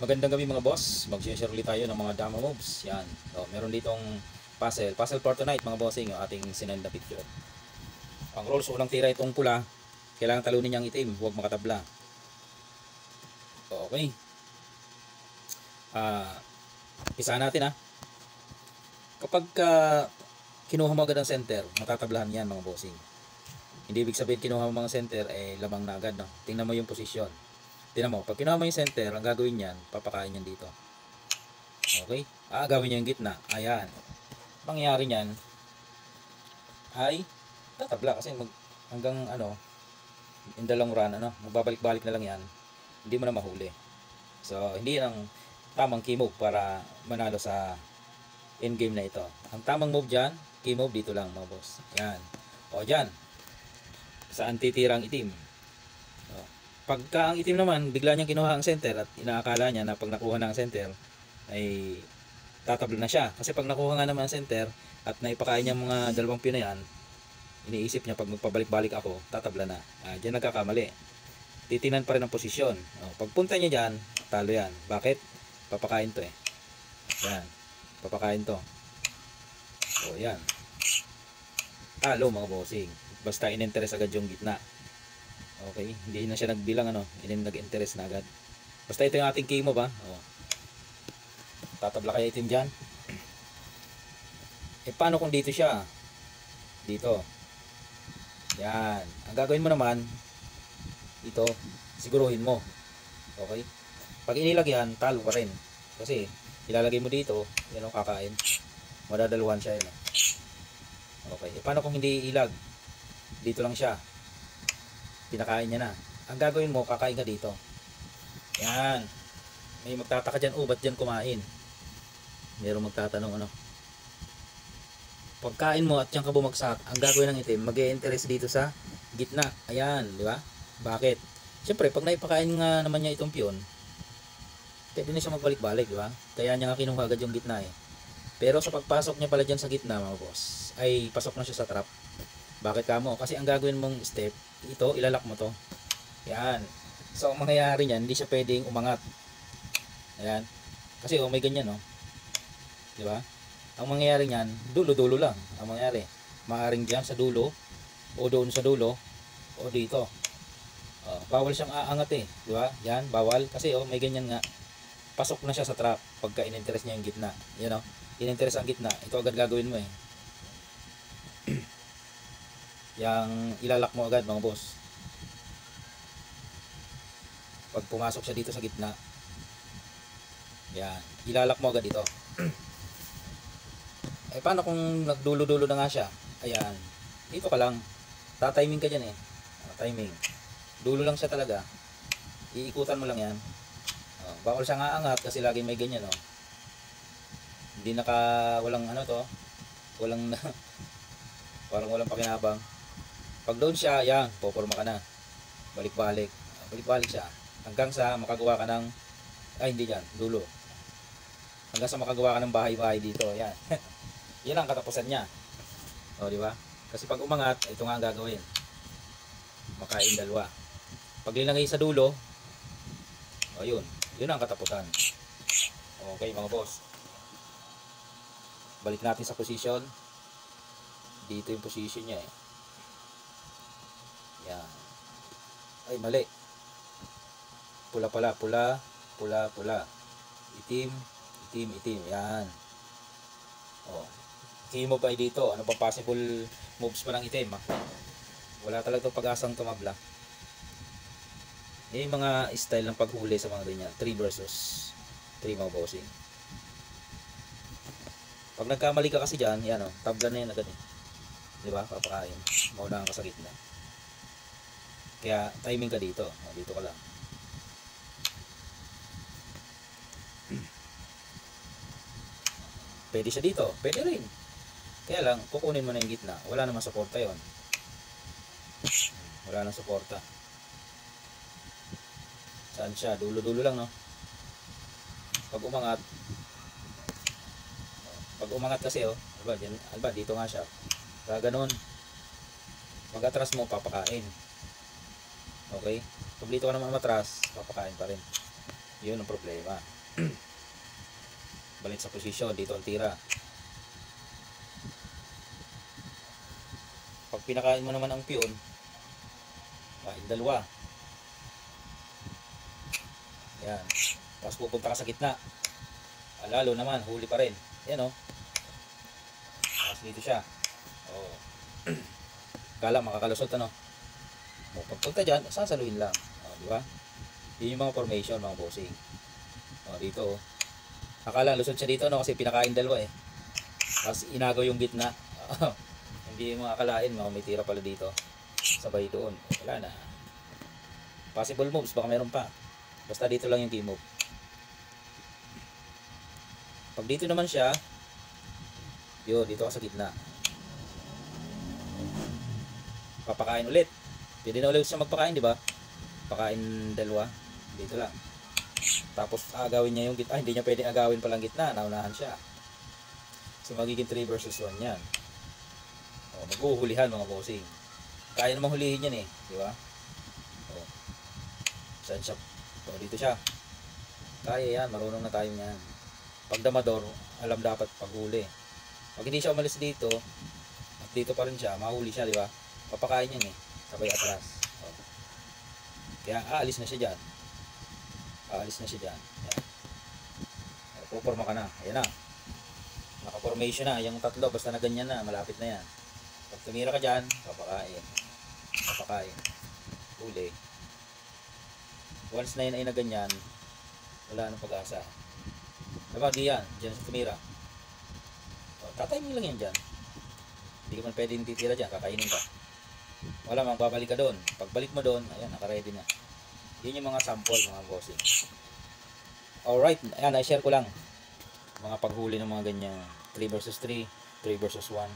Magandang gabi mga boss. Mag-share ulit tayo ng mga dama moves. Yan. So, meron ditong puzzle. Puzzle for tonight mga bossing. Yung ating sinend na picture. Ang rules, unang tira itong pula. Kailangan talunin niyang itim. Huwag makatabla. Okay. Pisa natin Kapag kinuha mo agad ang center, matatablahan yan mga bossing. Hindi ibig sabihin kinuha mo mga center, lamang na agad. No? Tingnan mo yung posisyon. Tingnan mo, pag kinuha mo yung center, ang gagawin niyan, papakain yan dito. Okay? Gawin niya yung gitna. Ayan. Mangyayari niyan ay tatabla kasi hanggang in the long run, magbabalik-balik na lang yan. Hindi mo na mahuli. So, hindi yan ang tamang key move para manalo sa end game na ito. Ang tamang move dyan, key move dito lang mga boss. Ayan. O, dyan. Saan titirang itim? Pagka ang itim naman, bigla niyang kinuha ang center at inaakala niya na pag nakuha na ang center, ay tatabla na siya. Kasi pag nakuha nga naman ang center at naipakain niya mga dalawang piyo na yan, iniisip niya pag magpabalik-balik ako, tatabla na. Diyan nagkakamali. Titinan pa rin ang posisyon. Pagpunta niya dyan, talo yan. Bakit? Papakain to Yan. Papakain to. O yan. Talo mga bossing. Basta in-interest agad yung gitna. Okay, hindi na siya nagbilang nag-interest na agad. Basta ito yung ating key move Tatabla kaya itim dyan. Paano kung dito siya? Dito. Yan. Ang gagawin mo naman, ito, siguruhin mo. Okay? Pag inilag yan, talo pa rin. Kasi, ilalagay mo dito, yan ang kakain. Madadaluhan siya yun. Okay. Paano kung hindi ilag? Dito lang siya. Pinakain niya na. Ang gagawin mo, kakain ka dito. Yan. May magtataka dyan, ba't dyan kumain? Merong magtatanong Pagkain mo at yan ka bumagsak, ang gagawin ng itim, mag-i-interest dito sa gitna. Ayan, di ba? Bakit? Siyempre, pag naipakain nga naman niya itong piyon, pwede na siya magbalik-balik, di ba? Kaya niya nga kinuha agad yung gitna Pero sa pagpasok niya pala dyan sa gitna, mga boss, ay pasok na siya sa trap. Bakit kamo? Kasi ang gagawin mong step, ito, ilalak mo to. Yan. So, ang mangyayari niyan, hindi siya pwedeng umangat. Ayan. Kasi may ganyan, di ba? Ang mangyayari niyan, dulo-dulo lang. Ang mangyayari, maaring diyan sa dulo, o doon sa dulo, o dito. Bawal siyang aangat di ba? Yan, bawal. Kasi may ganyan nga. Pasok na siya sa trap pagka in-interest niya yung gitna. Yan in-interest ang gitna. Ito agad gagawin mo Yang ilalak mo agad mga boss. Pag pumasok siya dito sa gitna, yan, ilalak mo agad ito. Paano kung nagdulo-dulo na nga siya? Ayan, dito ka lang, tatiming ka dyan timing, dulo lang siya talaga, iikutan mo lang yan. Bawal siya nga angat kasi lagi may ganyan hindi walang walang parang walang pakinabang. Pag doon siya, yan, poporma ka na. Balik-balik. Balik-balik siya. Hanggang sa makagawa ka ng, hindi dyan, dulo. Hanggang sa makagawa ka ng bahay-bahay dito. Yan. Yan ang katapusan niya. Di ba? Kasi pag umangat, ito nga ang gagawin. Makain dalawa. Pag linagay sa dulo, yun. Yun ang katapusan. Okay, mga boss. Balik natin sa position. Dito yung position niya Yan. Ay, mali. Pula pala, pula, pula, pula. Itim, itim, itim. Yan. Key move ay dito. Ano pa possible moves pa ng itim Wala talaga itong pag-asang tumabla. Yung mga style ng paghuli sa mga ganyan. 3 versus 3 mga bossing. Pag nagkamali ka kasi dyan, yan tabla na yan agad Diba? Papakain. Maunahan ka sa gitna. Kaya timing ka dito. Dito ka lang. Pwede siya dito. Pwede rin. Kaya lang, kukunin mo na yung gitna. Wala namang suporta yon. Wala nang suporta. Saan siya? Dulo-dulo lang Pag umangat kasi dito nga siya. Kaya ganun. Mag-atras mo, papakain. Okay? Pag dito ka naman matras, papakain pa rin. Yun ang problema. Balik sa posisyon, dito ang tira. Pag pinakain mo naman ang piyon, kain dalawa. Yan. Tapos pupunta ka sa gitna. Lalo naman, huli pa rin. Yan o. Tapos dito siya. O. Kala makakalusot ano. Pagpunta dyan, sasaluhin lang. O, di ba? Yun yung mga formation, mga bossing. O, dito o. Akala lusot siya dito no kasi pinakain dalawa eh. Tapos inagaw yung gitna. Hindi mo akalain may tira pala dito. Sabay doon. Wala na. Possible moves baka meron pa. Basta dito lang yung key move. Pag dito naman siya, yun, dito ka sa gitna. Papakain ulit. Pwede na ulit siya magpakain, di ba? Pakain dalawa. Dito lang. Tapos agawin niya yung gitna. Hindi niya pwedeng agawin palang gitna. Naunahan siya. So magiging 3 versus 1 yan. O, maghuhulihan mga bossing. Kaya namang hulihin yan eh. Di ba? O. Saan siya? O, dito siya. Kaya yan. Marunong na tayo yan. Pag damador, alam dapat paghuli. Pag hindi siya umalis dito, at dito pa rin siya, mahuli siya, di ba? Papakain yan eh. Sabay atras. O. Kaya aalis na siya dyan. Aalis na siya dyan. Yan. Puporma ka na. Ayan na. Naka-formation na. Yung tatlo, basta na ganyan na. Malapit na yan. Pag tumira ka dyan, papakain. Papakain. Huli. Once na yan ay na ganyan, wala nang pag-asa. Diba, di yan. Dyan sa tumira. Tatay mo lang yan dyan. Hindi ka man pwedeng titira dyan. Kakainin ka. Wala, magbabalik ka doon. Pagbalik mo doon, ayan, naka-ready na. Yun yung mga sample, mga bossing. Alright, ayan, i-share ko lang. Mga paghuli ng mga ganyan. 3 versus 3, 3 versus 1.